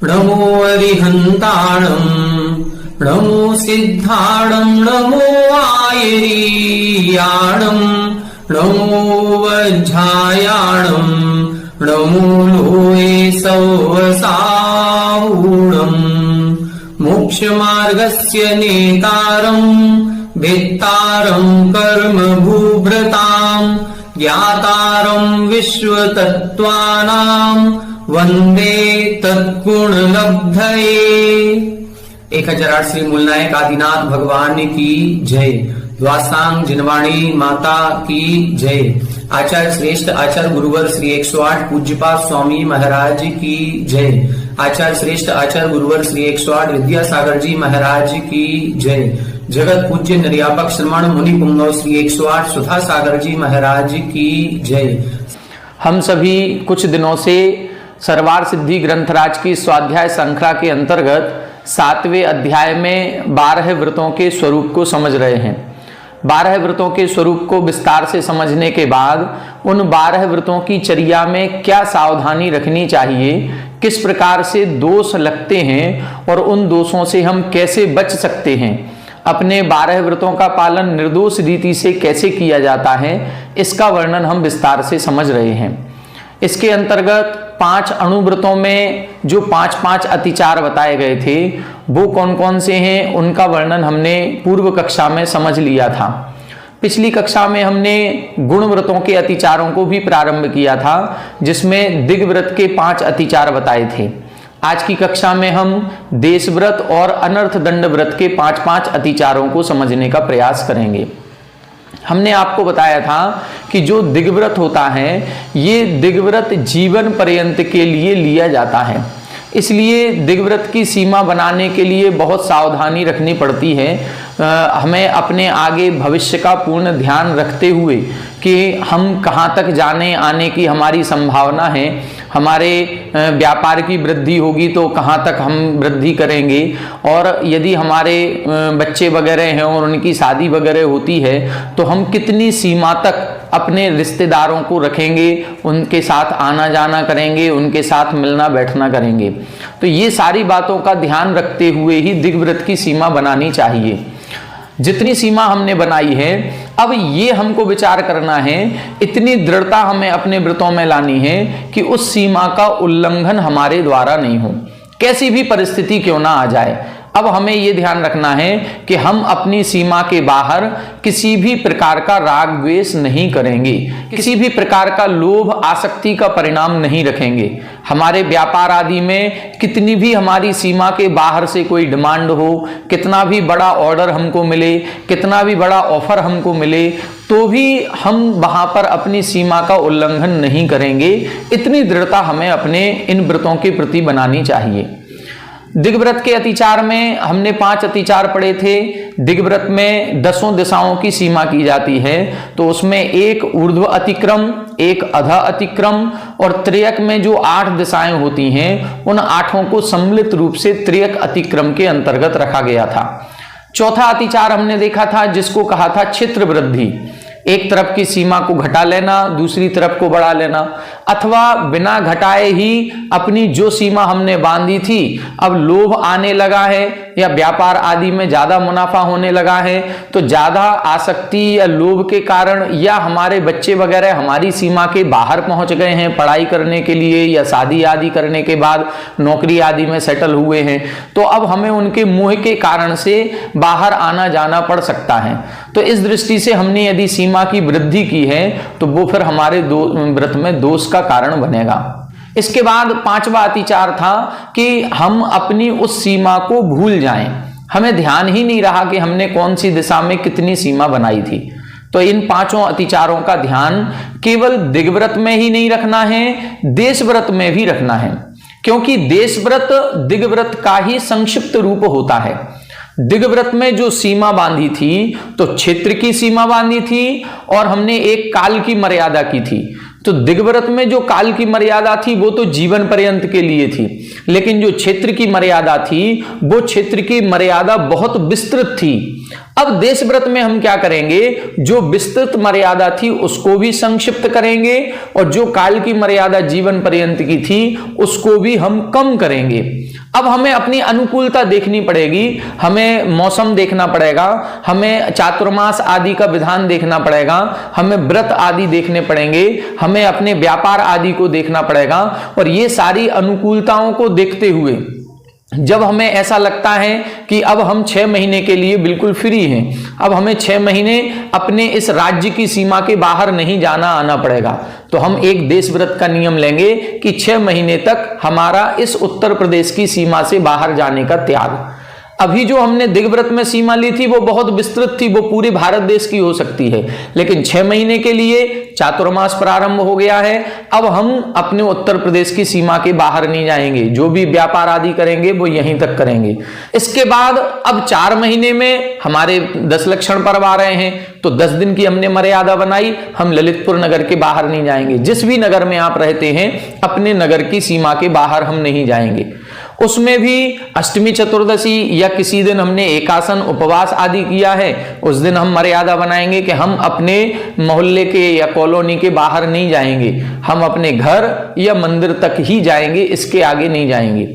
नमो अरिहन्ताणं नमो सिद्धाणं नमो आयरीयाणं नमो वज्झायाणं नमो लोये सौवसावूणं मोक्षमार्गस्य नेतारं भेत्तारं कर्मभूभृतां ज्ञातारं विश्वतत्त्वानां वंदे तत्गुणलब्धये। 1008 श्री मूलनायक आदिनाथ भगवान की जय। द्वासांग जिनवाणी माता की जय। आचार्य श्रेष्ठ आचार्य गुरुवर श्री 108 पूज्यपाद स्वामी महाराज की जय। आचार्य श्रेष्ठ आचार्य गुरुवर श्री 108 विद्यासागर जी महाराज की जय। जगत पूज्य निर्यापक श्रमण मुनि पुंगव श्री 108 सुधा सागर जी महाराज की जय। हम सभी कुछ दिनों से सर्वार सिद्धि ग्रंथराज की स्वाध्याय श्रृंखला के अंतर्गत 7वें अध्याय में 12 व्रतों के स्वरूप को समझ रहे हैं। 12 व्रतों के स्वरूप को विस्तार से समझने के बाद उन 12 व्रतों की चर्या में क्या सावधानी रखनी चाहिए, किस प्रकार से दोष लगते हैं और उन दोषों से हम कैसे बच सकते हैं, अपने 12 व्रतों का पालन निर्दोष रीति से कैसे किया जाता है, इसका वर्णन हम विस्तार से समझ रहे हैं। इसके अंतर्गत 5 अणुव्रतों में जो 5-5 अतिचार बताए गए थे वो कौन कौन से हैं, उनका वर्णन हमने पूर्व कक्षा में समझ लिया था। पिछली कक्षा में हमने गुण व्रतों के अतिचारों को भी प्रारंभ किया था, जिसमें दिग्व्रत के 5 अतिचार बताए थे। आज की कक्षा में हम देशव्रत और अनर्थ दंड व्रत के 5-5 अतिचारों को समझने का प्रयास करेंगे। हमने आपको बताया था कि जो दिग्व्रत होता है ये दिग्व्रत जीवन पर्यंत के लिए लिया जाता है, इसलिए दिग्व्रत की सीमा बनाने के लिए बहुत सावधानी रखनी पड़ती है। हमें अपने आगे भविष्य का पूर्ण ध्यान रखते हुए कि हम कहाँ तक जाने आने की हमारी संभावना है, हमारे व्यापार की वृद्धि होगी तो कहाँ तक हम वृद्धि करेंगे, और यदि हमारे बच्चे वगैरह हैं और उनकी शादी वगैरह होती है तो हम कितनी सीमा तक अपने रिश्तेदारों को रखेंगे, उनके साथ आना जाना करेंगे, उनके साथ मिलना बैठना करेंगे। तो ये सारी बातों का ध्यान रखते हुए ही दिग्व्रत की सीमा बनानी चाहिए। जितनी सीमा हमने बनाई है अब ये हमको विचार करना है, इतनी दृढ़ता हमें अपने व्रतों में लानी है कि उस सीमा का उल्लंघन हमारे द्वारा नहीं हो, कैसी भी परिस्थिति क्यों ना आ जाए। अब हमें ये ध्यान रखना है कि हम अपनी सीमा के बाहर किसी भी प्रकार का राग द्वेष नहीं करेंगे, किसी भी प्रकार का लोभ आसक्ति का परिणाम नहीं रखेंगे। हमारे व्यापार आदि में कितनी भी हमारी सीमा के बाहर से कोई डिमांड हो, कितना भी बड़ा ऑर्डर हमको मिले, कितना भी बड़ा ऑफर हमको मिले, तो भी हम वहां पर अपनी सीमा का उल्लंघन नहीं करेंगे। इतनी दृढ़ता हमें अपने इन व्रतों के प्रति बनानी चाहिए। दिग्व्रत के अतिचार में हमने 5 अतिचार पढ़े थे। दिग्व्रत में 10 दिशाओं की सीमा की जाती है, तो उसमें एक ऊर्ध्व अतिक्रम, एक अध अतिक्रम और त्र्यक में जो 8 दिशाएं होती हैं उन 8 को सम्मिलित रूप से त्र्यक अतिक्रम के अंतर्गत रखा गया था। चौथा अतिचार हमने देखा था जिसको कहा था क्षेत्र वृद्धि। एक तरफ की सीमा को घटा लेना, दूसरी तरफ को बढ़ा लेना, अथवा बिना घटाए ही अपनी जो सीमा हमने बांधी थी अब लोभ आने लगा है या व्यापार आदि में ज्यादा मुनाफा होने लगा है तो ज्यादा आसक्ति या लोभ के कारण, या हमारे बच्चे वगैरह हमारी सीमा के बाहर पहुंच गए हैं पढ़ाई करने के लिए या शादी आदि करने के बाद नौकरी आदि में सेटल हुए हैं, तो अब हमें उनके मोह के कारण से बाहर आना जाना पड़ सकता है। तो इस दृष्टि से हमने यदि सीमा की वृद्धि की है तो वो फिर हमारे व्रत में दोष का कारण बनेगा। इसके बाद 5वां अतिचार था कि हम अपनी उस सीमा को भूल जाएं, हमें ध्यान ही नहीं रहा कि हमने कौन सी दिशा में कितनी सीमा बनाई थी। तो इन पांचों अतिचारों का ध्यान केवल दिग्व्रत में ही नहीं रखना है, देशव्रत में भी रखना है, क्योंकि देशव्रत दिग्व्रत का ही संक्षिप्त रूप होता है। दिग्व्रत में जो सीमा बांधी थी तो क्षेत्र की सीमा बांधी थी और हमने एक काल की मर्यादा की थी। तो दिग्व्रत में जो काल की मर्यादा थी वो तो जीवन पर्यंत के लिए थी, लेकिन जो क्षेत्र की मर्यादा थी वो क्षेत्र की मर्यादा बहुत विस्तृत थी। अब देशव्रत में हम क्या करेंगे, जो विस्तृत मर्यादा थी उसको भी संक्षिप्त करेंगे और जो काल की मर्यादा जीवन पर्यंत की थी उसको भी हम कम करेंगे। अब हमें अपनी अनुकूलता देखनी पड़ेगी, हमें मौसम देखना पड़ेगा, हमें चातुर्मास आदि का विधान देखना पड़ेगा, हमें व्रत आदि देखने पड़ेंगे, हमें अपने व्यापार आदि को देखना पड़ेगा। और ये सारी अनुकूलताओं को देखते हुए जब हमें ऐसा लगता है कि अब हम 6 महीने के लिए बिल्कुल फ्री हैं, अब हमें 6 महीने अपने इस राज्य की सीमा के बाहर नहीं जाना आना पड़ेगा, तो हम एक देशव्रत का नियम लेंगे कि 6 महीने तक हमारा इस उत्तर प्रदेश की सीमा से बाहर जाने का त्याग। अभी जो हमने दिग्व्रत में सीमा ली थी वो बहुत विस्तृत थी, वो पूरे भारत देश की हो सकती है, लेकिन 6 महीने के लिए चातुर्मास प्रारंभ हो गया है। अब हम अपने उत्तर प्रदेश की सीमा के बाहर नहीं जाएंगे, जो भी व्यापार आदि करेंगे वो यहीं तक करेंगे। इसके बाद अब 4 महीने में हमारे 10 लक्षण पर्व आ रहे हैं, तो 10 दिन की हमने मर्यादा बनाई, हम ललितपुर नगर के बाहर नहीं जाएंगे। जिस भी नगर में आप रहते हैं अपने नगर की सीमा के बाहर हम नहीं जाएंगे। उसमें भी अष्टमी चतुर्दशी या किसी दिन हमने एकासन उपवास आदि किया है, उस दिन हम मर्यादा बनाएंगे कि हम अपने मोहल्ले के या कॉलोनी के बाहर नहीं जाएंगे, हम अपने घर या मंदिर तक ही जाएंगे, इसके आगे नहीं जाएंगे।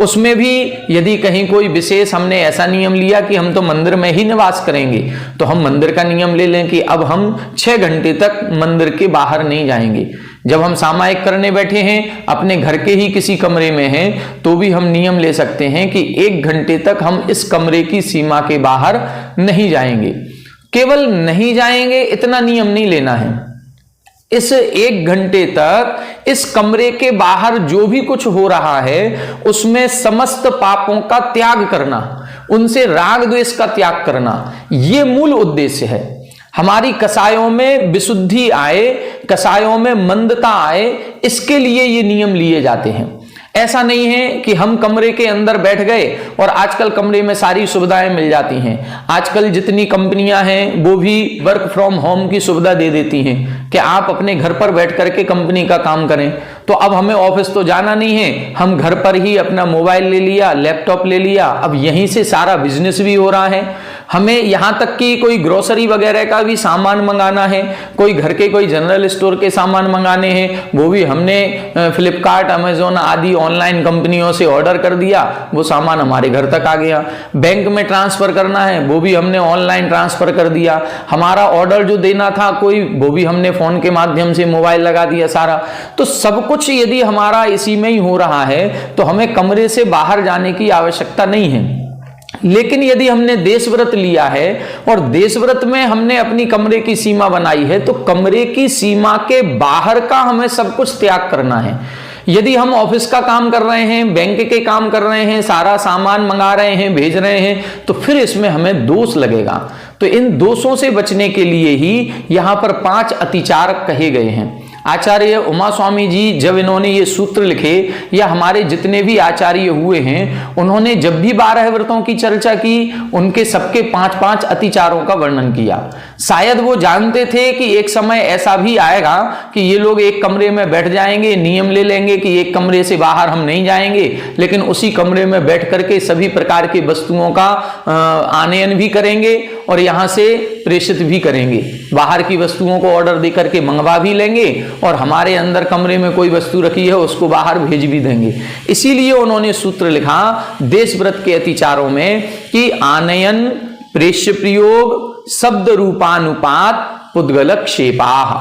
उसमें भी यदि कहीं कोई विशेष हमने ऐसा नियम लिया कि हम तो मंदिर में ही निवास करेंगे, तो हम मंदिर का नियम ले लें कि अब हम 6 घंटे तक मंदिर के बाहर नहीं जाएंगे। जब हम सामायिक करने बैठे हैं अपने घर के ही किसी कमरे में हैं, तो भी हम नियम ले सकते हैं कि 1 घंटे तक हम इस कमरे की सीमा के बाहर नहीं जाएंगे। केवल नहीं जाएंगे इतना नियम नहीं लेना है, इस 1 घंटे तक इस कमरे के बाहर जो भी कुछ हो रहा है उसमें समस्त पापों का त्याग करना, उनसे राग द्वेष का त्याग करना, ये मूल उद्देश्य है। हमारी कसायों में विशुद्धि आए, कसायों में मंदता आए, इसके लिए ये नियम लिए जाते हैं। ऐसा नहीं है कि हम कमरे के अंदर बैठ गए, और आजकल कमरे में सारी सुविधाएं मिल जाती हैं। आजकल जितनी कंपनियां हैं वो भी वर्क फ्रॉम होम की सुविधा दे देती हैं कि आप अपने घर पर बैठ करके कंपनी का काम करें। तो अब हमें ऑफिस तो जाना नहीं है, हम घर पर ही अपना मोबाइल ले लिया, लैपटॉप ले लिया, अब यहीं से सारा बिजनेस भी हो रहा है। हमें यहां तक कि कोई ग्रोसरी वगैरह का भी सामान मंगाना है, कोई घर के कोई जनरल स्टोर के सामान मंगाने हैं, वो भी हमने फ्लिपकार्ट, अमेजोन आदि ऑनलाइन कंपनियों से ऑर्डर कर दिया, वो सामान हमारे घर तक आ गया। बैंक में ट्रांसफर करना है वो भी हमने ऑनलाइन ट्रांसफर कर दिया। हमारा ऑर्डर जो देना था कोई, वो भी हमने फोन के माध्यम से मोबाइल लगा दिया सारा। तो सब कुछ यदि हमारा इसी में ही हो रहा है तो हमें कमरे से बाहर जाने की आवश्यकता नहीं है। लेकिन यदि हमने देशव्रत लिया है और देशव्रत में हमने अपनी कमरे की सीमा बनाई है, तो कमरे की सीमा के बाहर का हमें सब कुछ त्याग करना है। यदि हम ऑफिस का काम कर रहे हैं, बैंक के काम कर रहे हैं, सारा सामान मंगा रहे हैं, भेज रहे हैं, तो फिर इसमें हमें दोष लगेगा। तो इन दोषों से बचने के लिए ही यहां पर 5 अतिचार कहे गए हैं। आचार्य उमा स्वामी जी जब इन्होंने ये सूत्र लिखे, या हमारे जितने भी आचार्य हुए हैं, उन्होंने जब भी 12 व्रतों की चर्चा की, उनके सबके 5-5 अतिचारों का वर्णन किया। शायद वो जानते थे कि एक समय ऐसा भी आएगा कि ये लोग एक कमरे में बैठ जाएंगे, नियम ले लेंगे कि एक कमरे से बाहर हम नहीं जाएंगे, लेकिन उसी कमरे में बैठ करके सभी प्रकार की वस्तुओं का आनयन भी करेंगे और यहां से प्रेषित भी करेंगे। बाहर की वस्तुओं को ऑर्डर दे करके मंगवा भी लेंगे और हमारे अंदर कमरे में कोई वस्तु रखी है उसको बाहर भेज भी देंगे। इसीलिए उन्होंने सूत्र लिखा देशव्रत के अतिचारों में कि आनयन, प्रेष्य प्रयोग, शब्द रूपानुपात, पुद्गलक्षेपाः,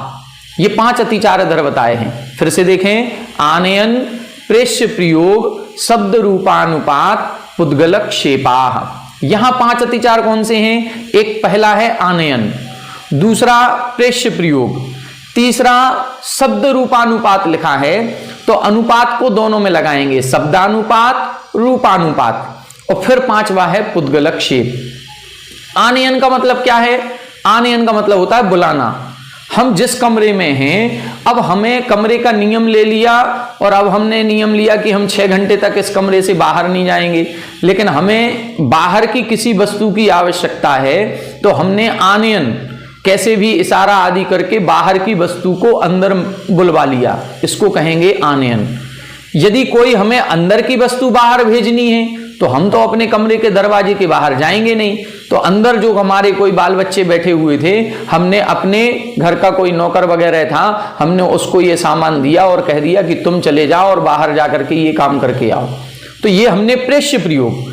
ये 5 अतिचार इधर बताए हैं। फिर से देखें, आनयन, प्रेष्य प्रयोग, शब्द रूपानुपात, पुद्गलक्षेपाः। यहां 5 अतिचार कौन से हैं? एक पहला है आनयन, दूसरा प्रेष्य प्रयोग, तीसरा शब्द रूपानुपात लिखा है, तो अनुपात को दोनों में लगाएंगे, शब्दानुपात, रूपानुपात, और फिर 5वां है पुद्गलक्षेप। आनयन का मतलब क्या है? आनयन का मतलब होता है बुलाना। हम जिस कमरे में हैं, अब हमें कमरे का नियम ले लिया और अब हमने नियम लिया कि हम 6 घंटे तक इस कमरे से बाहर नहीं जाएंगे, लेकिन हमें बाहर की किसी वस्तु की आवश्यकता है, तो हमने आनयन कैसे भी इशारा आदि करके बाहर की वस्तु को अंदर बुलवा लिया, इसको कहेंगे आनयन। यदि कोई हमें अंदर की वस्तु बाहर भेजनी है तो हम तो अपने कमरे के दरवाजे के बाहर जाएंगे नहीं, तो अंदर जो हमारे कोई बाल बच्चे बैठे हुए थे, हमने अपने घर का कोई नौकर वगैरह था, हमने उसको ये सामान दिया और कह दिया कि तुम चले जाओ और बाहर जाकर के ये काम करके आओ। तो ये हमने प्रेष्य प्रयोग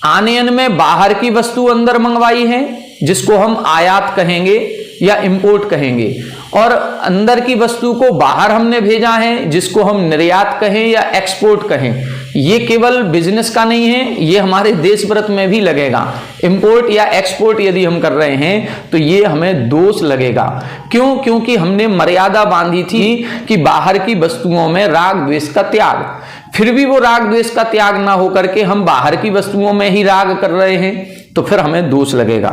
आनयन में बाहर की वस्तु अंदर मंगवाई है, जिसको हम आयात कहेंगे या इंपोर्ट कहेंगे, और अंदर की वस्तु को बाहर हमने भेजा है, जिसको हम निर्यात कहें या एक्सपोर्ट कहें। ये केवल बिजनेस का नहीं है, ये हमारे देश व्रत में भी लगेगा। इंपोर्ट या एक्सपोर्ट यदि हम कर रहे हैं तो ये हमें दोष लगेगा। क्यों? क्योंकि हमने मर्यादा बांधी थी कि बाहर की वस्तुओं में राग द्वेष का त्याग, फिर भी वो राग द्वेष का त्याग ना होकर के हम बाहर की वस्तुओं में ही राग कर रहे हैं, तो फिर हमें दोष लगेगा।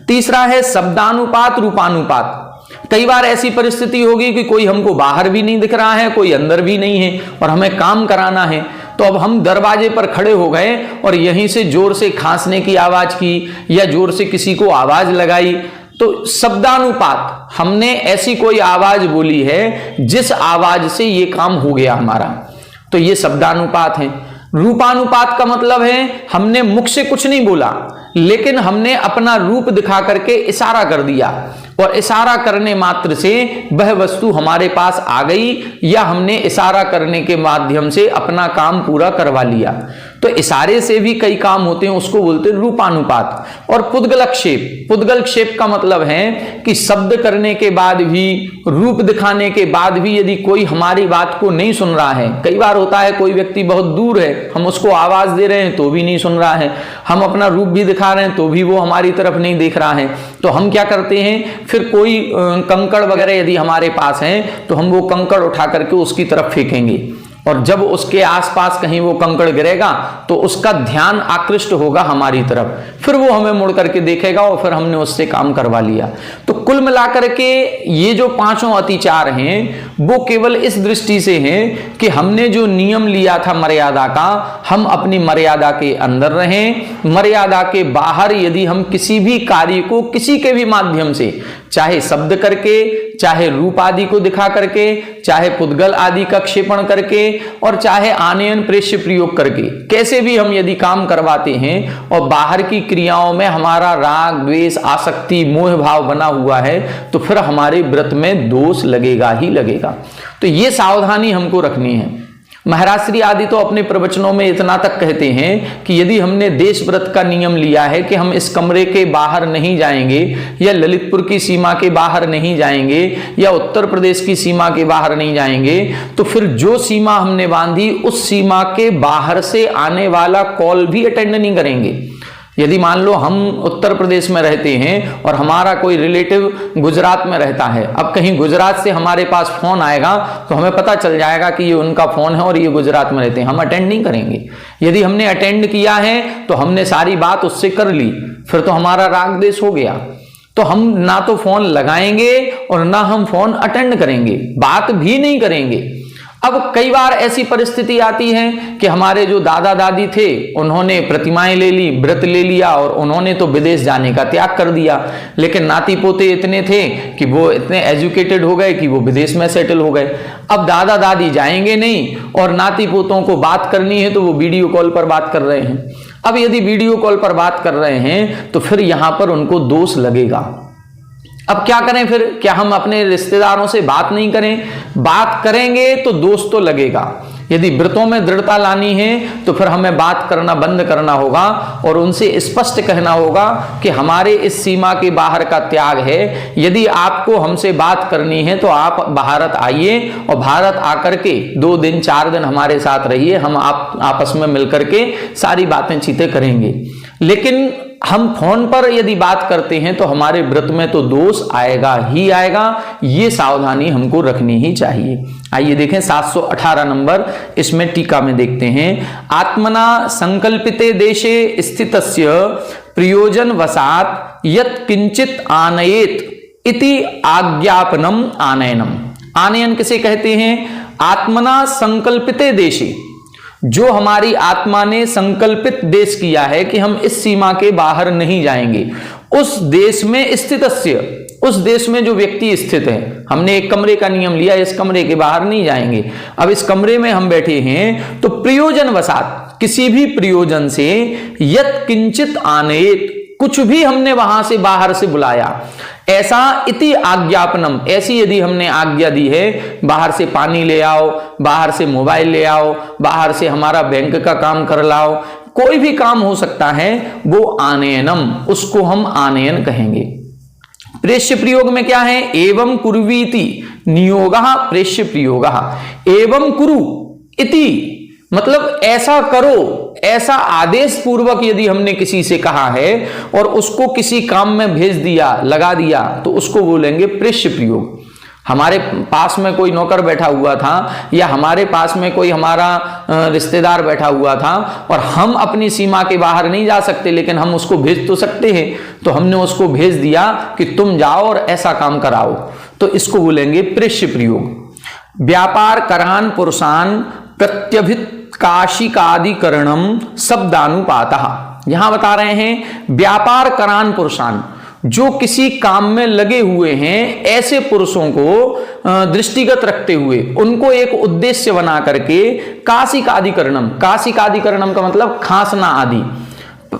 तीसरा है शब्दानुपात रूपानुपात। कई बार ऐसी परिस्थिति होगी कि कोई हमको बाहर भी नहीं दिख रहा है, कोई अंदर भी नहीं है, और हमें काम कराना है, तो अब हम दरवाजे पर खड़े हो गए और यहीं से जोर से खांसने की आवाज की या जोर से किसी को आवाज लगाई, तो शब्दानुपात हमने ऐसी कोई आवाज बोली है जिस आवाज से ये काम हो गया हमारा, तो ये शब्दानुपात है। रूपानुपात का मतलब है हमने मुख से कुछ नहीं बोला, लेकिन हमने अपना रूप दिखा करके इशारा कर दिया, और इशारा करने मात्र से वह वस्तु हमारे पास आ गई, या हमने इशारा करने के माध्यम से अपना काम पूरा करवा लिया। तो इशारे से भी कई काम होते हैं, उसको बोलते हैं रूपानुपात। और पुद्गलक्षेप, पुद्गलक्षेप का मतलब है कि शब्द करने के बाद भी, रूप दिखाने के बाद भी यदि कोई हमारी बात को नहीं सुन रहा है, कई बार होता है कोई व्यक्ति बहुत दूर है, हम उसको आवाज दे रहे हैं तो भी नहीं सुन रहा है, हम अपना रूप भी दिखा रहे हैं तो भी वो हमारी तरफ नहीं देख रहा है, तो हम क्या करते हैं, फिर कोई कंकड़ वगैरह यदि हमारे पास हैं तो हम वो कंकड़ उठा करके उसकी तरफ फेंकेंगे, और जब उसके आसपास कहीं वो कंकड़ गिरेगा तो उसका ध्यान आकृष्ट होगा हमारी तरफ, फिर वो हमें मुड़ करके देखेगा और फिर हमने उससे काम करवा लिया। तो कुल मिलाकर के ये जो 5 अतिचार हैं वो केवल इस दृष्टि से हैं कि हमने जो नियम लिया था मर्यादा का, हम अपनी मर्यादा के अंदर रहें। मर्यादा के बाहर यदि हम किसी भी कार्य को किसी के भी माध्यम से, चाहे शब्द करके, चाहे रूप आदि को दिखा करके, चाहे पुद्गल आदि का क्षेपण करके, और चाहे आनयन प्रेष्य प्रयोग करके, कैसे भी हम यदि काम करवाते हैं और बाहर की क्रियाओं में हमारा राग द्वेष आसक्ति मोह भाव बना हुआ है, तो फिर हमारे व्रत में दोष लगेगा ही लगेगा। तो ये सावधानी हमको रखनी है। महाराज श्री आदि तो अपने प्रवचनों में इतना तक कहते हैं कि यदि हमने देश व्रत का नियम लिया है कि हम इस कमरे के बाहर नहीं जाएंगे, या ललितपुर की सीमा के बाहर नहीं जाएंगे, या उत्तर प्रदेश की सीमा के बाहर नहीं जाएंगे, तो फिर जो सीमा हमने बांधी उस सीमा के बाहर से आने वाला कॉल भी अटेंड नहीं करेंगे। यदि मान लो हम उत्तर प्रदेश में रहते हैं और हमारा कोई रिलेटिव गुजरात में रहता है, अब कहीं गुजरात से हमारे पास फोन आएगा तो हमें पता चल जाएगा कि ये उनका फोन है और ये गुजरात में रहते हैं, हम अटेंड नहीं करेंगे। यदि हमने अटेंड किया है तो हमने सारी बात उससे कर ली, फिर तो हमारा राग द्वेष हो गया, तो हम ना तो फोन लगाएंगे और ना हम फोन अटेंड करेंगे, बात भी नहीं करेंगे। अब कई बार ऐसी परिस्थिति आती है कि हमारे जो दादा दादी थे उन्होंने प्रतिमाएं ले ली, व्रत ले लिया, और उन्होंने तो विदेश जाने का त्याग कर दिया, लेकिन नाती पोते इतने थे कि वो इतने एजुकेटेड हो गए कि वो विदेश में सेटल हो गए। अब दादा दादी जाएंगे नहीं और नाती पोतों को बात करनी है तो वो वीडियो कॉल पर बात कर रहे हैं। अब यदि वीडियो कॉल पर बात कर रहे हैं तो फिर यहां पर उनको दोष लगेगा। अब क्या करें फिर? क्या हम अपने रिश्तेदारों से बात नहीं करें? बात करेंगे तो दोष तो लगेगा। यदि व्रतों में दृढ़ता लानी है तो फिर हमें बात करना बंद करना होगा और उनसे स्पष्ट कहना होगा कि हमारे इस सीमा के बाहर का त्याग है। यदि आपको हमसे बात करनी है तो आप भारत आइए और भारत आकर के 2 दिन 4 दिन हमारे साथ रहिए, हम आपस में मिलकर के सारी बातें चीतें करेंगे। लेकिन हम फोन पर यदि बात करते हैं तो हमारे व्रत में तो दोष आएगा ही आएगा, ये सावधानी हमको रखनी ही चाहिए। आइए देखें 718 नंबर, इसमें टीका में देखते हैं। आत्मना संकल्पिते देशे स्थितस्य प्रयोजन वसात यत् किंचित आनयेत इति आज्ञापनम आनयनम। आनयन किसे कहते हैं? आत्मना संकल्पिते देशे, जो हमारी आत्मा ने संकल्पित देश किया है कि हम इस सीमा के बाहर नहीं जाएंगे, उस देश में स्थितस्य, उस देश में जो व्यक्ति स्थित है। हमने एक कमरे का नियम लिया, इस कमरे के बाहर नहीं जाएंगे। अब इस कमरे में हम बैठे हैं तो प्रयोजन वसात, किसी भी प्रयोजन से, यत् किंचित आनयेत, कुछ भी हमने वहां से बाहर से बुलाया, ऐसा इति आज्ञापनम, ऐसी यदि हमने आज्ञा दी है, बाहर से पानी ले आओ, बाहर से मोबाइल ले आओ, बाहर से हमारा बैंक का काम कर लाओ, कोई भी काम हो सकता है, वो आनयनम, उसको हम आनयन कहेंगे। प्रेष्य प्रयोग में क्या है? एवं कुर्वीति नियोगः प्रेष्य प्रयोगः। एवं कुरु इति मतलब ऐसा करो, ऐसा आदेश पूर्वक यदि हमने किसी से कहा है और उसको किसी काम में भेज दिया, लगा दिया, तो उसको बोलेंगे प्रेष्य प्रयोग। हमारे पास में कोई नौकर बैठा हुआ था या हमारे पास में कोई हमारा रिश्तेदार बैठा हुआ था और हम अपनी सीमा के बाहर नहीं जा सकते, लेकिन हम उसको भेज तो सकते हैं, तो हमने उसको भेज दिया कि तुम जाओ और ऐसा काम कराओ, तो इसको बोलेंगे प्रेष्य प्रयोग। व्यापार करान पुरुषान प्रत्यभित काशिकादिकरणम शब्दानुपातः। यहां बता रहे हैं व्यापार करान पुरुषान, जो किसी काम में लगे हुए हैं ऐसे पुरुषों को दृष्टिगत रखते हुए, उनको एक उद्देश्य बना करके, काशिकादिकरणम, काशिकादिकरणम का मतलब खांसना आदि।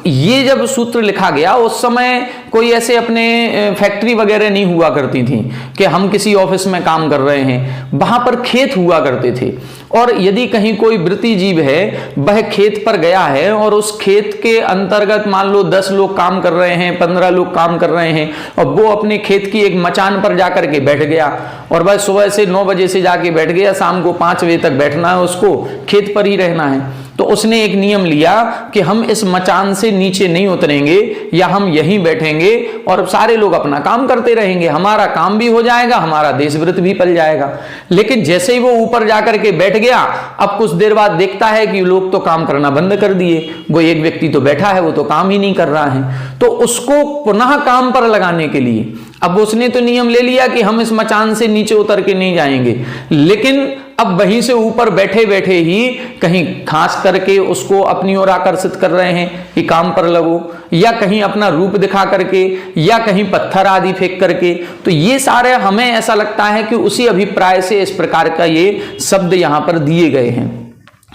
ये जब सूत्र लिखा गया उस समय कोई ऐसे अपने फैक्ट्री वगैरह नहीं हुआ करती थी कि हम किसी ऑफिस में काम कर रहे हैं, वहां पर खेत हुआ करते थे, और यदि कहीं कोई वृत्ति जीव है, वह खेत पर गया है और उस खेत के अंतर्गत मान लो 10 लोग काम कर रहे हैं, 15 लोग काम कर रहे हैं, और वो अपने खेत की एक मचान पर जाकर के बैठ गया, और वह सुबह से 9 बजे से जाके बैठ गया, शाम को 5 बजे तक बैठना है, उसको खेत पर ही रहना है। तो उसने एक नियम लिया कि हम इस मचान से नीचे नहीं उतरेंगे या हम यहीं बैठेंगे और सारे लोग अपना काम करते रहेंगे, हमारा काम भी हो जाएगा, हमारा देशव्रत भी पल जाएगा। लेकिन जैसे ही वो ऊपर जाकर के बैठ गया, अब कुछ देर बाद देखता है कि लोग तो काम करना बंद कर दिए, वो एक व्यक्ति तो बैठा है, वो तो काम ही नहीं कर रहा है। तो उसको पुनः काम पर लगाने के लिए, अब उसने तो नियम ले लिया कि हम इस मचान से नीचे उतर के नहीं जाएंगे, लेकिन अब वहीं से ऊपर बैठे बैठे ही कहीं खास करके उसको अपनी ओर आकर्षित कर रहे हैं कि काम पर लगो, या कहीं अपना रूप दिखा करके, या कहीं पत्थर आदि फेंक करके। तो ये सारे हमें ऐसा लगता है कि उसी अभिप्राय से इस प्रकार का ये शब्द यहां पर दिए गए हैं।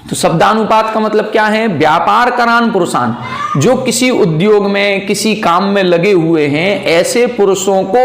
तो शब्दानुपात का मतलब क्या है? व्यापार करान पुरुषान, जो किसी उद्योग में, किसी काम में लगे हुए हैं, ऐसे पुरुषों को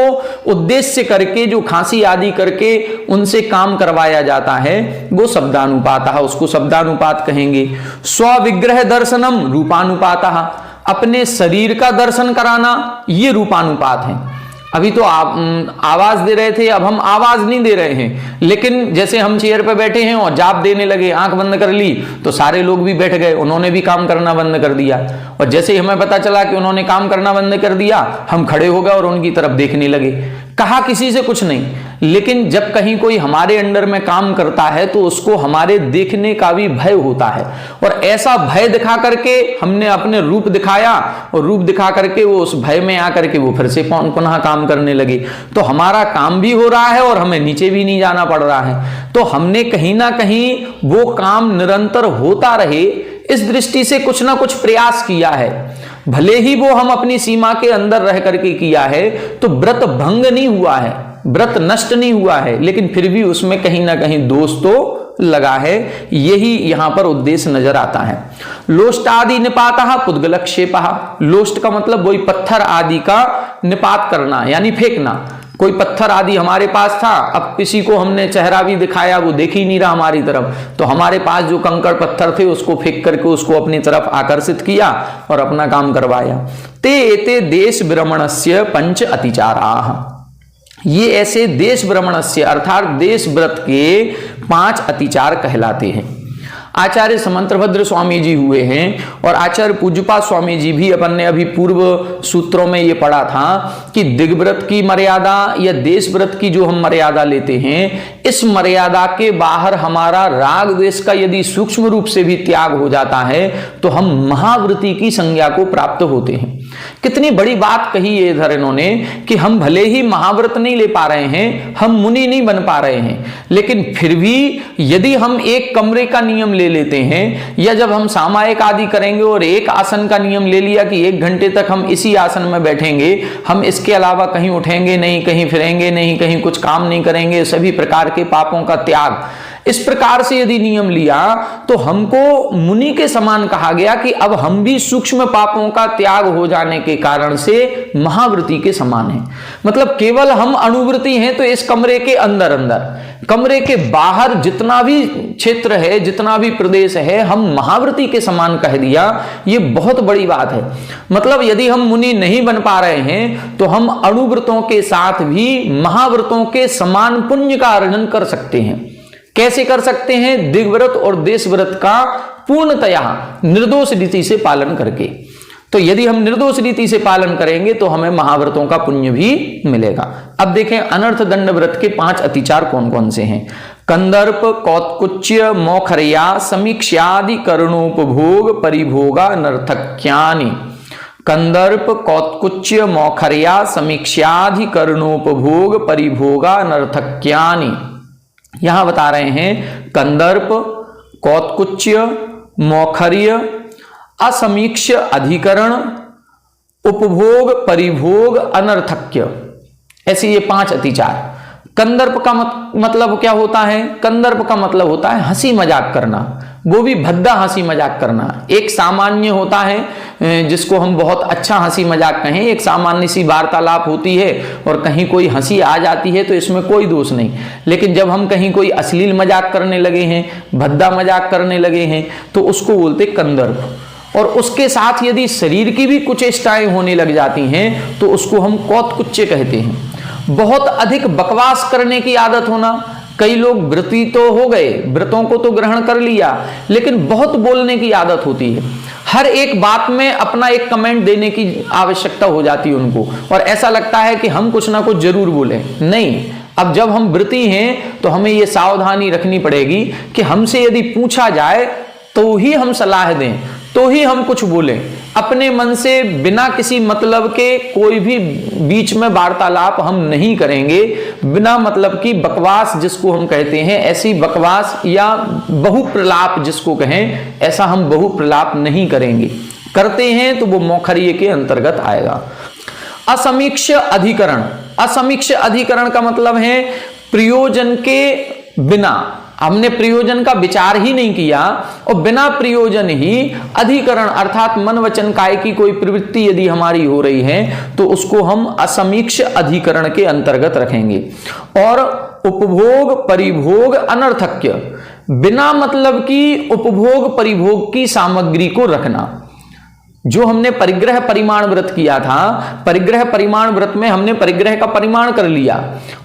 उद्देश्य करके, जो खांसी आदि करके उनसे काम करवाया जाता है, वो शब्दानुपात है, उसको शब्दानुपात कहेंगे। स्वविग्रह दर्शनम रूपानुपातः, अपने शरीर का दर्शन कराना, ये रूपानुपात है। अभी तो आप आवाज दे रहे थे, अब हम आवाज नहीं दे रहे हैं, लेकिन जैसे हम चेयर पे बैठे हैं और जाप देने लगे, आंख बंद कर ली, तो सारे लोग भी बैठ गए, उन्होंने भी काम करना बंद कर दिया, और जैसे ही हमें पता चला कि उन्होंने काम करना बंद कर दिया, हम खड़े हो गए और उनकी तरफ देखने लगे। कहा किसी से कुछ नहीं, लेकिन जब कहीं कोई हमारे अंडर में काम करता है तो उसको हमारे देखने का भी भय होता है, और ऐसा भय दिखा करके हमने अपने रूप दिखाया, और रूप दिखा करके वो उस भय में आकर के वो फिर से पुनः काम करने लगे, तो हमारा काम भी हो रहा है और हमें नीचे भी नहीं जाना पड़ रहा है। तो हमने कहीं ना कहीं वो काम निरंतर होता रहे, इस दृष्टि से कुछ ना कुछ प्रयास किया है। भले ही वो हम अपनी सीमा के अंदर रह करके किया है, तो व्रत भंग नहीं हुआ है, व्रत नष्ट नहीं हुआ है, लेकिन फिर भी उसमें कहीं ना कहीं दोष तो लगा है। यही यहां पर उद्देश्य नजर आता है। लोष्ट आदि निपातः पुद्गलक्षेपः, लोष्ट का मतलब वही पत्थर आदि का निपात करना, यानी फेंकना। कोई पत्थर आदि हमारे पास था, अब किसी को हमने चेहरा भी दिखाया, वो देख ही नहीं रहा हमारी तरफ, तो हमारे पास जो कंकड़ पत्थर थे उसको फेंक करके उसको अपनी तरफ आकर्षित किया और अपना काम करवाया। ते एते देश भ्रमणस्य पंच अतिचाराः, ये ऐसे देश भ्रमणस्य अर्थात देश व्रत के 5 अतिचार कहलाते हैं। आचार्य समंतभद्र स्वामी जी हुए हैं, और आचार्य पूज्यपाद स्वामी जी भी, अपन ने अभी पूर्व सूत्रों में ये पढ़ा था कि दिग्व्रत की मर्यादा या देश व्रत की जो हम मर्यादा लेते हैं, इस मर्यादा के बाहर हमारा राग द्वेष का यदि सूक्ष्म रूप से भी त्याग हो जाता है तो हम महाव्रती की संज्ञा को प्राप्त होते हैं। कितनी बड़ी बात कही है इधर इन्होंने कि हम भले ही महाव्रत नहीं ले पा रहे हैं, हम मुनि नहीं बन पा रहे हैं, लेकिन फिर भी यदि हम एक कमरे का नियम ले लेते हैं, या जब हम सामायिक आदि करेंगे और एक आसन का नियम ले लिया कि 1 घंटे तक हम इसी आसन में बैठेंगे, हम इसके अलावा कहीं उठेंगे नहीं, कहीं फिरेंगे नहीं, कहीं कुछ काम नहीं करेंगे, सभी प्रकार के पापों का त्याग, इस प्रकार से यदि नियम लिया तो हमको मुनि के समान कहा गया कि अब हम भी सूक्ष्म पापों का त्याग हो जाने के कारण से महाव्रती के समान हैं। मतलब केवल हम अणुव्रती हैं तो इस कमरे के अंदर अंदर, कमरे के बाहर जितना भी क्षेत्र है, जितना भी प्रदेश है, हम महाव्रती के समान कह दिया। ये बहुत बड़ी बात है। मतलब यदि हम मुनि नहीं बन पा रहे हैं तो हम अणुव्रतों के साथ भी महाव्रतों के समान पुण्य का अर्जन कर सकते हैं। कैसे कर सकते हैं? दिग्व्रत और देशव्रत का पूर्णतया निर्दोष रीति से पालन करके। तो यदि हम निर्दोष रीति से पालन करेंगे तो हमें महाव्रतों का पुण्य भी मिलेगा। अब देखें अनर्थ दंड व्रत के 5 अतिचार कौन कौन से हैं। कंदर्प, कौत्कुच्य, मोखर्या, समीक्षादि करणोपभोग, परिभोगा, अनर्थक्यानि। कंदर्प, कौत्कुच्य, मोखर्या, समीक्षादि करणोपभोग, परिभोगा, अनर्थक्यानि। यहां बता रहे हैं कंदर्प, कौत्कुच्य, मोखर्य, असमीक्ष अधिकरण, उपभोग, परिभोग, अनर्थक्य, ऐसे ये 5 अतिचार। कंदर्प का मतलब क्या होता है? कंदर्प का मतलब होता है हंसी मजाक करना, वो भी भद्दा हंसी मजाक करना। एक सामान्य होता है जिसको हम बहुत अच्छा हंसी मजाक कहें, एक सामान्य सी वार्तालाप होती है और कहीं कोई हंसी आ जाती है तो इसमें कोई दोष नहीं। लेकिन जब हम कहीं कोई अश्लील मजाक करने लगे हैं, भद्दा मजाक करने लगे हैं, तो उसको बोलते कंदर्प। और उसके साथ यदि शरीर की भी कुछ चेष्टाएं होने लग जाती हैं तो उसको हम कौत्कुच्य कहते हैं। बहुत अधिक बकवास करने की आदत होना। कई लोग व्रती तो हो गए, व्रतों को तो ग्रहण कर लिया, लेकिन बहुत बोलने की आदत होती है। हर एक बात में अपना एक कमेंट देने की आवश्यकता हो जाती है उनको, और ऐसा लगता है कि हम कुछ ना कुछ जरूर बोलें। नहीं, अब जब हम व्रती हैं तो हमें यह सावधानी रखनी पड़ेगी कि हमसे यदि पूछा जाए तो ही हम सलाह दें, तो ही हम कुछ बोलें। अपने मन से बिना किसी मतलब के कोई भी बीच में वार्तालाप हम नहीं करेंगे। बिना मतलब की बकवास जिसको हम कहते हैं, ऐसी बकवास या बहुप्रलाप जिसको कहें, ऐसा हम बहुप्रलाप नहीं करेंगे। करते हैं तो वो मोखर्य के अंतर्गत आएगा। असमीक्ष अधिकरण। असमीक्ष अधिकरण का मतलब है प्रयोजन के बिना, हमने प्रयोजन का विचार ही नहीं किया और बिना प्रयोजन ही अधिकरण अर्थात मन वचन काय की कोई प्रवृत्ति यदि हमारी हो रही है तो उसको हम असमीक्ष अधिकरण के अंतर्गत रखेंगे। और उपभोग, परिभोग, अनर्थक्य, बिना मतलब की उपभोग परिभोग की सामग्री को रखना। जो हमने परिग्रह परिमाण व्रत किया था, परिग्रह परिमाण व्रत में हमने परिग्रह का परिमाण कर लिया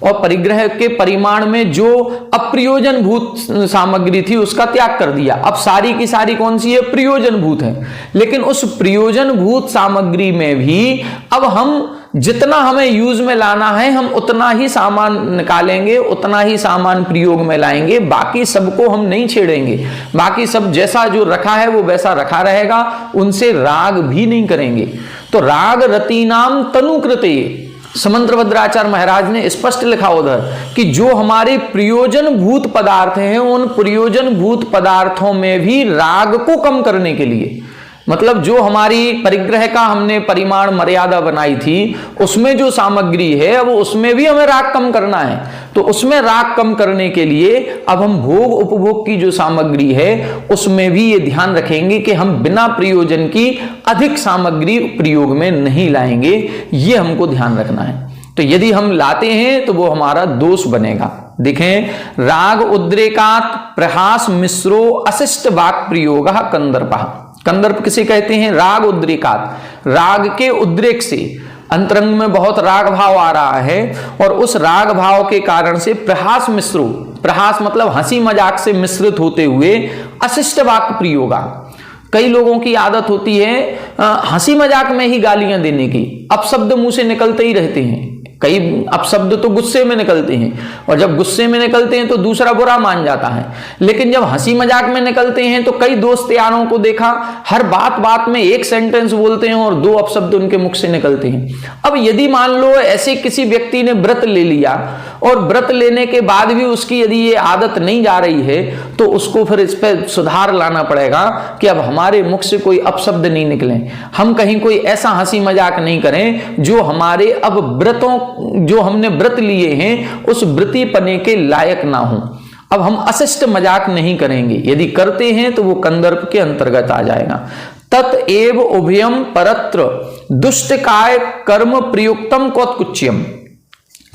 और परिग्रह के परिमाण में जो अप्रयोजन भूत सामग्री थी उसका त्याग कर दिया। अब सारी की सारी कौन सी है? प्रयोजन भूत है। लेकिन उस प्रयोजन भूत सामग्री में भी अब हम जितना हमें यूज में लाना है हम उतना ही सामान निकालेंगे, उतना ही सामान प्रयोग में लाएंगे, बाकी सबको हम नहीं छेड़ेंगे। बाकी सब जैसा जो रखा है वो वैसा रखा रहेगा, उनसे राग भी नहीं करेंगे। तो राग रतीनाम तनुकृते, समंत्रभद्राचार्य महाराज ने स्पष्ट लिखा उधर कि जो हमारे प्रयोजन भूत पदार्थ हैं उन प्रयोजन भूत पदार्थों में भी राग को कम करने के लिए, मतलब जो हमारी परिग्रह का हमने परिमाण मर्यादा बनाई थी उसमें जो सामग्री है अब उसमें भी हमें राग कम करना है। तो उसमें राग कम करने के लिए अब हम भोग उपभोग की जो सामग्री है उसमें भी ये ध्यान रखेंगे कि हम बिना प्रयोजन की अधिक सामग्री प्रयोग में नहीं लाएंगे। ये हमको ध्यान रखना है। तो यदि हम लाते हैं तो वो हमारा दोष बनेगा। देखें, राग उद्रेकात प्रहास मिश्रो अशिष्ट वाक प्रयोग कंदर्पः। कंदर्प किसे कहते हैं? राग उद्रेकात, राग के उद्रेक से अंतरंग में बहुत राग भाव आ रहा है और उस राग भाव के कारण से प्रहास मिश्रो, प्रहास मतलब हंसी मजाक से मिश्रित होते हुए अशिष्ट वाक्य प्रयोगा। कई लोगों की आदत होती है हंसी मजाक में ही गालियां देने की, अपशब्द मुंह से निकलते ही रहते हैं। कई अपशब्द तो गुस्से में निकलते हैं, और जब गुस्से में निकलते हैं तो दूसरा बुरा मान जाता है, लेकिन जब हंसी मजाक में निकलते हैं तो कई दोस्त यारों को देखा हर बात बात में एक सेंटेंस बोलते हैं और 2 अपशब्द उनके मुख से निकलते हैं। अब यदि मान लो ऐसे किसी व्यक्ति ने व्रत ले लिया और व्रत लेने के बाद भी उसकी यदि ये आदत नहीं जा रही है, तो उसको फिर इस पर सुधार लाना पड़ेगा कि अब हमारे मुख से कोई अपशब्द नहीं निकले, हम कहीं कोई ऐसा हंसी मजाक नहीं करें जो हमारे अब व्रतों, जो हमने व्रत लिए हैं उस व्रती पने के लायक ना हो। अब हम अशिष्ट मजाक नहीं करेंगे, यदि करते हैं तो वो कंदर्प के अंतर्गत आ जाएगा। तत्एव उभयम परत्र दुष्ट काय कर्म प्रयुक्तम कौत्कुच्यम।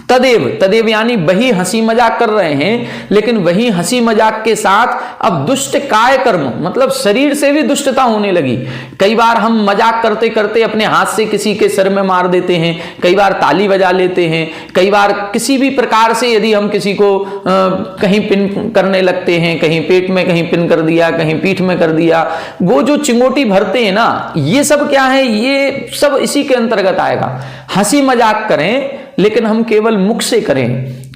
तदेव यानी वही हंसी मजाक कर रहे हैं, लेकिन वही हंसी मजाक के साथ अब दुष्ट काय कर्म, मतलब शरीर से भी दुष्टता होने लगी। कई बार हम मजाक करते करते अपने हाथ से किसी के सिर में मार देते हैं, कई बार ताली बजा लेते हैं, कई बार किसी भी प्रकार से यदि हम किसी को कहीं पिन करने लगते हैं, कहीं पेट में कहीं पिन कर दिया, कहीं पीठ में कर दिया, वो जो चिंगोटी भरते हैं ना, ये सब क्या है, ये सब इसी के अंतर्गत आएगा। हंसी मजाक करें लेकिन हम केवल मुख से करें,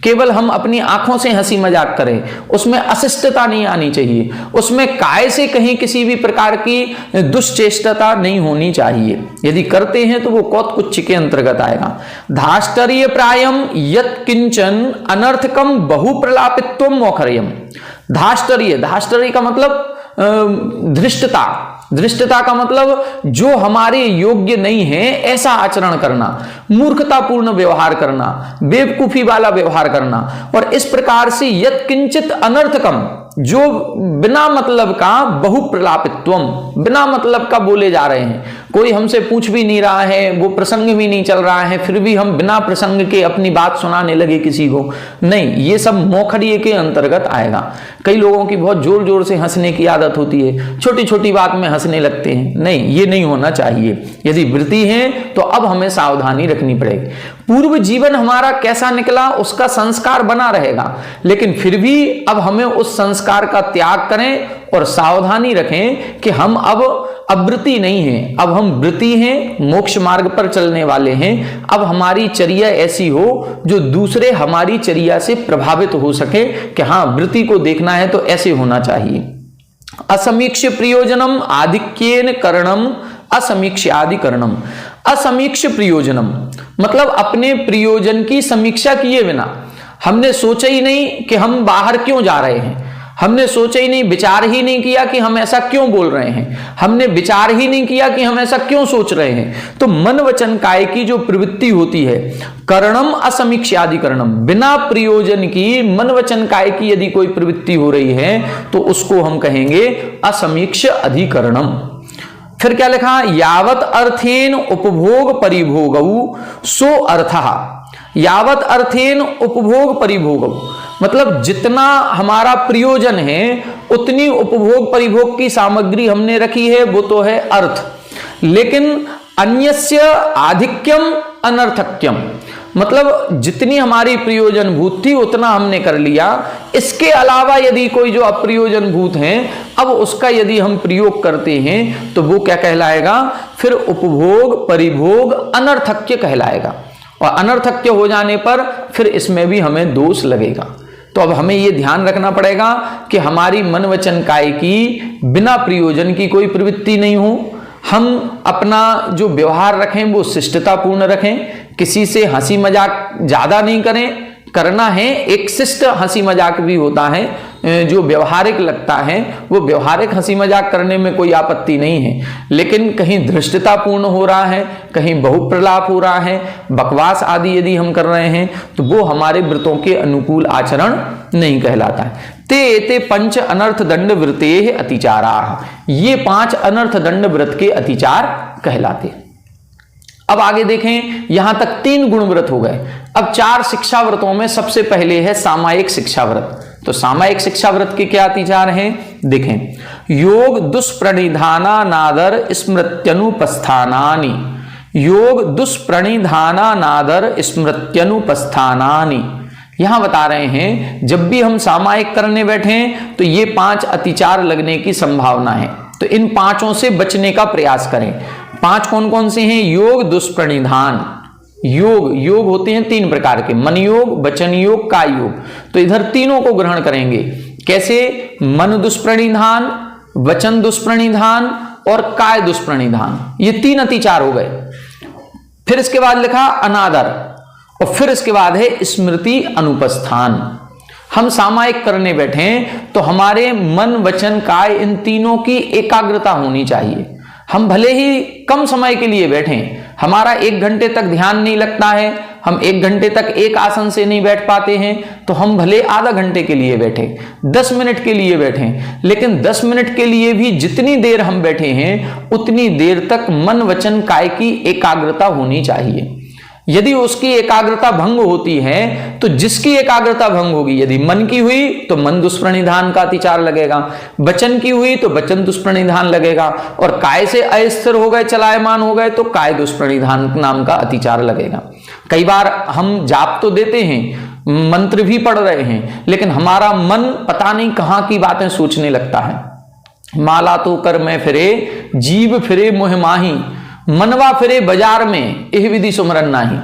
केवल हम अपनी आंखों से हंसी मजाक करें, उसमें अशिष्टता नहीं आनी चाहिए, उसमें काय से कहीं किसी भी प्रकार की दुष्चेष्टता नहीं होनी चाहिए। यदि करते हैं तो वो कौत्कुच्च के अंतर्गत आएगा। धाष्टर्य प्रायम यत् किंचन अनर्थकम बहुप्रलापित्वम मोखर्यम। धाष्टर्य का मतलब धृष्टता, धृष्टता का मतलब जो हमारे योग्य नहीं है ऐसा आचरण करना, मूर्खतापूर्ण व्यवहार करना, बेवकूफी वाला व्यवहार करना, और इस प्रकार से यत् किंचित अनर्थकम, जो बिना मतलब का बहुप्रलापित्वम, बिना मतलब का बोले जा रहे हैं, कोई हमसे पूछ भी नहीं रहा है, वो प्रसंग भी नहीं चल रहा है, फिर भी हम बिना प्रसंग के अपनी बात सुनाने लगे किसी को, नहीं, ये सब मोखड़िए के अंतर्गत आएगा। कई लोगों की बहुत जोर जोर से हंसने की आदत होती है, छोटी छोटी बात में हंसने लगते हैं, नहीं, ये नहीं होना चाहिए। यदि वृत्ति है तो अब हमें सावधानी रखनी पड़ेगी। पूर्व जीवन हमारा कैसा निकला उसका संस्कार बना रहेगा, लेकिन फिर भी अब हमें उस संस्कार का त्याग करें और सावधानी रखें कि हम अब अवृत्ति नहीं हैं, अब हम वृत्ति हैं, मोक्ष मार्ग पर चलने वाले हैं। अब हमारी चर्या ऐसी हो जो दूसरे हमारी चर्या से प्रभावित हो सके कि हाँ, वृत्ति को देखना है तो ऐसे होना चाहिए। असमीक्ष प्रयोजनम आधिक्येन करणम असमीक्ष आदि करणम। असमीक्ष प्रयोजनम मतलब अपने प्रयोजन की समीक्षा किए बिना, हमने सोचा ही नहीं कि हम बाहर क्यों जा रहे हैं, हमने सोचा ही नहीं, विचार ही नहीं किया कि हम ऐसा क्यों बोल रहे हैं, हमने विचार ही नहीं किया कि हम ऐसा क्यों सोच रहे हैं। तो मन वचन काय की जो प्रवृत्ति होती है, करणम असमीक्ष आदि करणम, बिना प्रयोजन की मन वचन काय की यदि कोई प्रवृत्ति हो रही है तो उसको हम कहेंगे असमीक्ष अधिकरणम। फिर क्या लिखा, यावत अर्थेन उपभोग परिभोगौ सो अर्थः। यावत अर्थेन उपभोग परिभोगौ मतलब जितना हमारा प्रयोजन है उतनी उपभोग परिभोग की सामग्री हमने रखी है, वो तो है अर्थ। लेकिन अन्यस्य आधिक्यम अनर्थक्यम मतलब जितनी हमारी प्रयोजन भूत थी उतना हमने कर लिया, इसके अलावा यदि कोई जो अप्रयोजन भूत हैं अब उसका यदि हम प्रयोग करते हैं तो वो क्या कहलाएगा, फिर उपभोग परिभोग अनर्थक्य कहलाएगा। और अनर्थक्य हो जाने पर फिर इसमें भी हमें दोष लगेगा। तो अब हमें ये ध्यान रखना पड़ेगा कि हमारी मन वचन काय की बिना प्रयोजन की कोई प्रवृत्ति नहीं हो, हम अपना जो व्यवहार रखें वो शिष्टतापूर्ण रखें, किसी से हंसी मजाक ज्यादा नहीं करें। करना है एक शिष्ट हंसी मजाक भी होता है जो व्यवहारिक लगता है, वो व्यवहारिक हंसी मजाक करने में कोई आपत्ति नहीं है, लेकिन कहीं धृष्टतापूर्ण हो रहा है, कहीं बहुप्रलाप हो रहा है, बकवास आदि यदि हम कर रहे हैं तो वो हमारे व्रतों के अनुकूल आचरण नहीं कहलाता है। ते पंच अनर्थ दंड व्रते अतिचारा, ये 5 अनर्थ दंड व्रत के अतिचार कहलाते। अब आगे देखें, यहां तक 3 गुण व्रत हो गए। अब 4 शिक्षा व्रतों में सबसे पहले है सामायिक शिक्षा व्रत। तो सामायिक शिक्षा व्रत के क्या अतिचार हैं देखें, योग दुष्प्रणिधाना नादर स्मृत्यनुपस्थानानि, योग दुष्प्रणिधाना नादर स्मृत्यनुपस्थानानि। यहां बता रहे हैं जब भी हम सामायिक करने बैठे तो ये 5 अतिचार लगने की संभावना है, तो इन 5 से बचने का प्रयास करें। 5 कौन कौन से हैं, योग दुष्प्रणिधान, योग, योग होते हैं 3 प्रकार के, मन योग, वचन योग, काय योग। तो इधर तीनों को ग्रहण करेंगे। कैसे? मन दुष्प्रणिधान, वचन दुष्प्रणिधान और काय दुष्प्रणिधान, ये 3 अतिचार हो गए। फिर इसके बाद लिखा अनादर, और फिर इसके बाद है स्मृति अनुपस्थान। हम सामायिक करने बैठे तो हमारे मन, वचन, काय, इन तीनों की एकाग्रता होनी चाहिए। हम भले ही कम समय के लिए बैठें, हमारा 1 घंटे तक ध्यान नहीं लगता है, हम 1 घंटे तक एक आसन से नहीं बैठ पाते हैं, तो हम भले आधा घंटे के लिए बैठे, 10 मिनट के लिए बैठे, लेकिन 10 मिनट के लिए भी जितनी देर हम बैठे हैं उतनी देर तक मन, वचन, काय की एकाग्रता होनी चाहिए। यदि उसकी एकाग्रता भंग होती है तो जिसकी एकाग्रता भंग होगी, यदि मन की हुई तो मन दुष्प्रणिधान का अतिचार लगेगा, वचन की हुई तो वचन दुष्प्रणिधान लगेगा, और काय से अस्थिर हो गए, चलायमान हो गए तो काय दुष्प्रणिधान नाम का अतिचार लगेगा। कई बार हम जाप तो देते हैं, मंत्र भी पढ़ रहे हैं, लेकिन हमारा मन पता नहीं कहां की बातें सोचने लगता है। माला तो कर में फिरे, जीव फिरे मोह माही, मनवा फिरे बाजार में, यह विधि सुमरन नाही।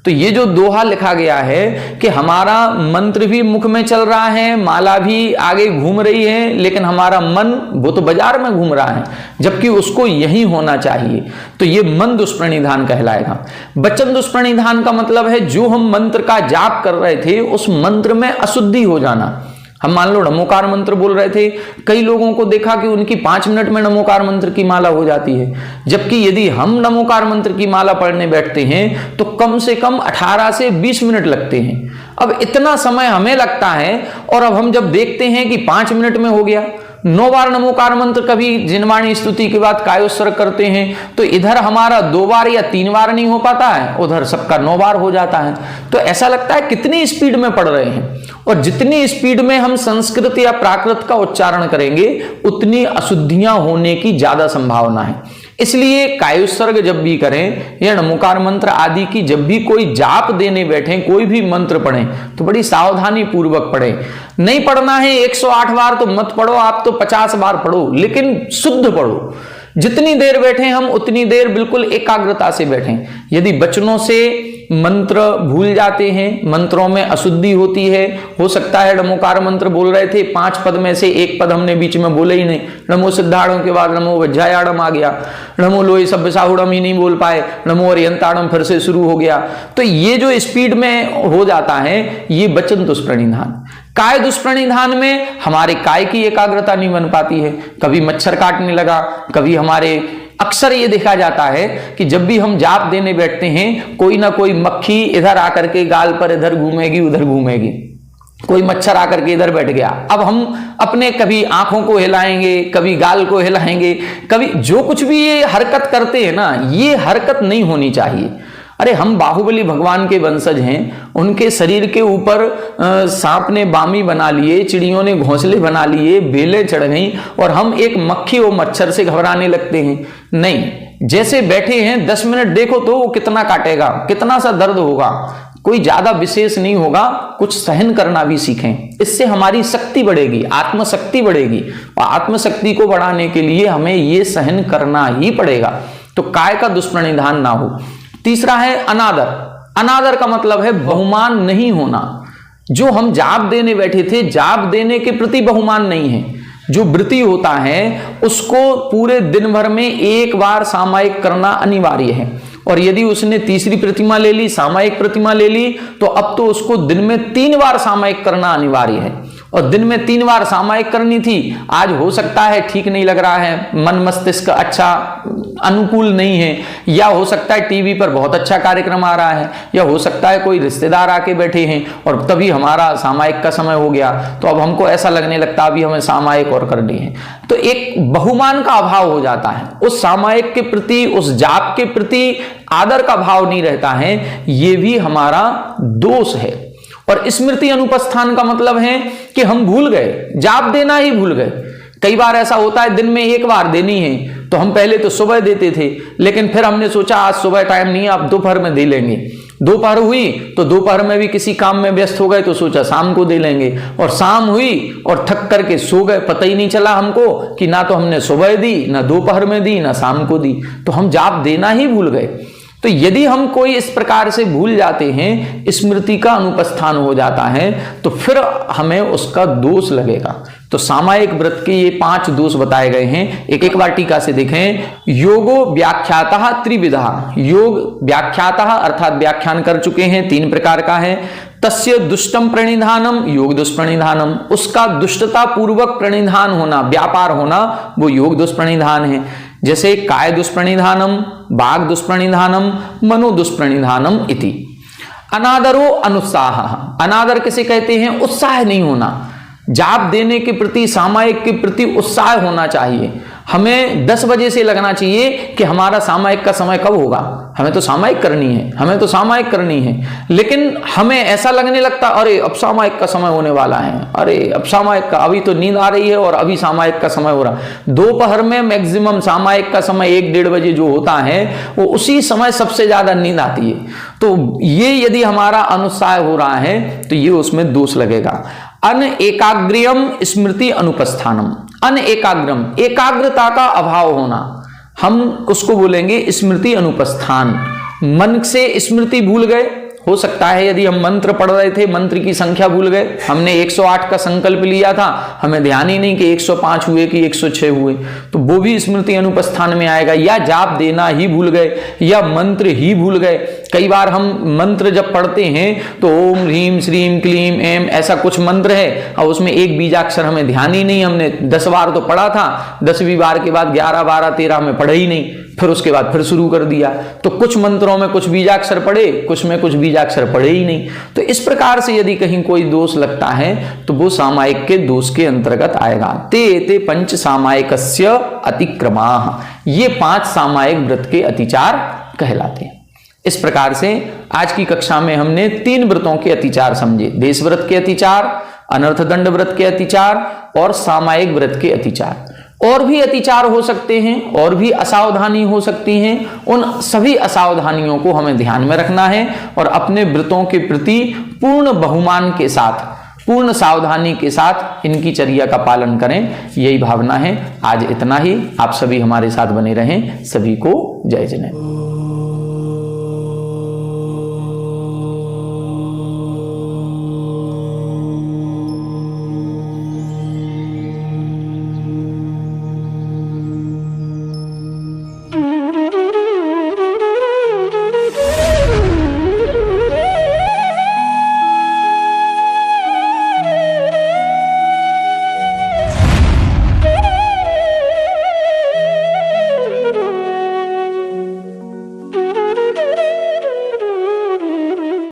तो ये जो दोहा लिखा गया है कि हमारा मंत्र भी मुख में चल रहा है, माला भी आगे घूम रही है, लेकिन हमारा मन वो तो बाजार में घूम रहा है, जबकि उसको यही होना चाहिए। तो ये मन दुष्प्रणिधान कहलाएगा। वचन दुष्प्रणिधान का मतलब है जो हम मंत्र का जाप कर रहे थे उस मंत्र में अशुद्धि हो जाना। हम मान लो नमोकार मंत्र बोल रहे थे, कई लोगों को देखा कि उनकी 5 मिनट में नमोकार मंत्र की माला हो जाती है, जबकि यदि हम नमोकार मंत्र की माला पढ़ने बैठते हैं तो कम से कम 18 से 20 मिनट लगते हैं। अब इतना समय हमें लगता है, और अब हम जब देखते हैं कि 5 मिनट में हो गया। 9 बार नमोकार मंत्र कभी जिनवाणी स्तुति के बाद कायोत्सर्ग करते हैं तो इधर हमारा 2 बार या 3 बार नहीं हो पाता है, उधर सबका 9 बार हो जाता है। तो ऐसा लगता है कितनी स्पीड में पढ़ रहे हैं, और जितनी स्पीड में हम संस्कृत या प्राकृत का उच्चारण करेंगे उतनी अशुद्धियां होने की ज्यादा संभावना है। इसलिए कायोत्सर्ग जब भी करें या नमोकार मंत्र आदि की जब भी कोई जाप देने बैठे, कोई भी मंत्र पढ़ें तो बड़ी सावधानी पूर्वक पढ़ें। नहीं पढ़ना है 108 बार तो मत पढ़ो, आप तो 50 बार पढ़ो, लेकिन शुद्ध पढ़ो। जितनी देर बैठे हम उतनी देर बिल्कुल एकाग्रता से बैठें। यदि वचनों से मंत्र भूल जाते हैं, मंत्रों में अशुद्धि होती है, हो सकता है नमोकार मंत्र बोल रहे थे, 5 पद में से 1 पद हमने बीच में बोले ही नहीं, नमो सिद्धाड़म के बाद नमो वज्रायाड़म आ गया, नमो लोई सभ्य साहुड़म ही नहीं बोल पाए, नमो अरियंताड़म फिर से शुरू हो गया। तो ये जो स्पीड में हो जाता है ये वचन दुष्प्रणिधान। काय दुष्प्रणिधान में हमारे काय की एकाग्रता नहीं बन पाती है, कभी मच्छर काटने लगा, कभी हमारे अक्सर ये देखा जाता है कि जब भी हम जाप देने बैठते हैं कोई ना कोई मक्खी इधर आकर के गाल पर इधर घूमेगी उधर घूमेगी, कोई मच्छर आकर के इधर बैठ गया। अब हम अपने कभी आंखों को हिलाएंगे, कभी गाल को हिलाएंगे, कभी जो कुछ भी ये हरकत करते हैं ना, ये हरकत नहीं होनी चाहिए। अरे हम बाहुबली भगवान के वंशज हैं, उनके शरीर के ऊपर सांप ने बामी बना लिए, चिड़ियों ने घोंसले बना लिए, बेलें चढ़ गई, और हम एक मक्खी और मच्छर से घबराने लगते हैं। नहीं, जैसे बैठे हैं 10 मिनट देखो तो वो कितना काटेगा, कितना सा दर्द होगा, कोई ज्यादा विशेष नहीं होगा। कुछ सहन करना भी सीखें, इससे हमारी शक्ति बढ़ेगी, आत्मशक्ति बढ़ेगी, और आत्मशक्ति को बढ़ाने के लिए हमें ये सहन करना ही पड़ेगा। तो काय का दुष्प्रणिधान ना हो। तीसरा है अनादर। अनादर का मतलब है बहुमान नहीं होना। जो हम जाप देने बैठे थे, जाप देने के प्रति बहुमान नहीं है। जो वृत्ति होता है उसको पूरे दिन भर में 1 बार सामायिक करना अनिवार्य है, और यदि उसने तीसरी प्रतिमा ले ली, सामायिक प्रतिमा ले ली, तो अब तो उसको दिन में 3 बार सामायिक करना अनिवार्य है। और दिन में 3 बार सामायिक करनी थी, आज हो सकता है ठीक नहीं लग रहा है, मन मस्तिष्क अच्छा अनुकूल नहीं है, या हो सकता है टीवी पर बहुत अच्छा कार्यक्रम आ रहा है, या हो सकता है कोई रिश्तेदार आके बैठे हैं और तभी हमारा सामायिक का समय हो गया, तो अब हमको ऐसा लगने लगता अभी हमें सामायिक और करनी है। तो एक बहुमान का अभाव हो जाता है, उस सामायिक के प्रति, उस जाप के प्रति आदर का भाव नहीं रहता है, ये भी हमारा दोष है। और स्मृति अनुपस्थान का मतलब है कि हम भूल गए, जाप देना ही भूल गए। कई बार ऐसा होता है दिन में 1 बार देनी है, तो हम पहले तो सुबह देते थे, लेकिन फिर हमने सोचा आज सुबह टाइम नहीं है, अब दोपहर में दे लेंगे। दोपहर हुई तो दोपहर में भी किसी काम में व्यस्त हो गए, तो सोचा शाम को दे लेंगे, और शाम हुई और थक करके सो गए, पता ही नहीं चला हमको कि ना तो हमने सुबह दी, ना दोपहर में दी, ना शाम को दी, तो हम जाप देना ही भूल गए। तो यदि हम कोई इस प्रकार से भूल जाते हैं, स्मृति का अनुपस्थान हो जाता है, तो फिर हमें उसका दोष लगेगा। तो सामायिक व्रत के ये 5 दोष बताए गए हैं। एक बार टीका से देखें। योगो व्याख्यातः त्रिविधा, योग व्याख्यातः अर्थात व्याख्यान कर चुके हैं, 3 प्रकार का है। तस्य दुष्टम प्रणिधानम, योग दुष्प्रणिधानम, उसका दुष्टता पूर्वक प्रणिधान होना, व्यापार होना, वो योग दुष्प्रणिधान है। जैसे काय दुष्प्रणिधानम, बाघ दुष्प्रणिधानम, मनो दुष्प्रणिधानम इति। अनादरो अनुत्साह, अनादर किसे कहते हैं? उत्साह नहीं होना। जाप देने के प्रति, सामायिक के प्रति उत्साह होना चाहिए। हमें 10 बजे से लगना चाहिए कि हमारा सामायिक का समय कब होगा, हमें तो सामायिक करनी है, हमें तो सामायिक करनी है। लेकिन हमें ऐसा लगने लगता, अरे अब सामायिक का समय होने वाला है, अरे अब सामायिक का, अभी तो नींद आ रही है और अभी सामायिक का समय हो रहा। दोपहर में मैक्सिमम सामायिक का समय 1-1:30 बजे जो होता है, वो उसी समय सबसे ज्यादा नींद आती है। तो ये यदि हमारा अनुत्साह हो रहा है तो ये उसमें दोष लगेगा। अन एकाग्र्यम स्मृति अनुपस्थानम, अन एकाग्रम, एकाग्रता का अभाव होना, हम उसको बोलेंगे स्मृति अनुपस्थान। मन से स्मृति भूल गए, हो सकता है यदि हम मंत्र पढ़ रहे थे, मंत्र की संख्या भूल गए, हमने 108 का संकल्प लिया था, हमें ध्यान ही नहीं कि 105 हुए कि 106 हुए, तो वो भी स्मृति अनुपस्थान में आएगा। या जाप देना ही भूल गए, या मंत्र ही भूल गए। कई बार हम मंत्र जब पढ़ते हैं तो ओम ह्रीम श्रीम क्लीम एम ऐसा कुछ मंत्र है और उसमें एक बीजाक्षर हमें ध्यान ही नहीं, हमने 10 बार तो पढ़ा था, 10वीं बार के बाद 11, 12, 13 में पढ़े ही नहीं, फिर उसके बाद फिर शुरू कर दिया। तो कुछ मंत्रों में कुछ बीजाक्षर पढ़े, कुछ में कुछ बीजाक्षर पढ़े ही नहीं। तो इस प्रकार से यदि कहीं कोई दोष लगता है तो वो सामायिक के दोष के अंतर्गत आएगा। ते पंच सामायिकस्य अतिक्रमाः, ये 5 सामायिक व्रत के अतिचार कहलाते हैं। इस प्रकार से आज की कक्षा में हमने 3 व्रतों के अतिचार समझे। देश व्रत के अतिचार, अनर्थ दंड व्रत के अतिचार और सामायिक व्रत के अतिचार। और भी अतिचार हो सकते हैं, और भी असावधानी हो सकती हैं। उन सभी असावधानियों को हमें ध्यान में रखना है और अपने व्रतों के प्रति पूर्ण बहुमान के साथ, पूर्ण सावधानी के साथ इनकी चर्या का पालन करें, यही भावना है। आज इतना ही। आप सभी हमारे साथ बने रहें। सभी को जय जय।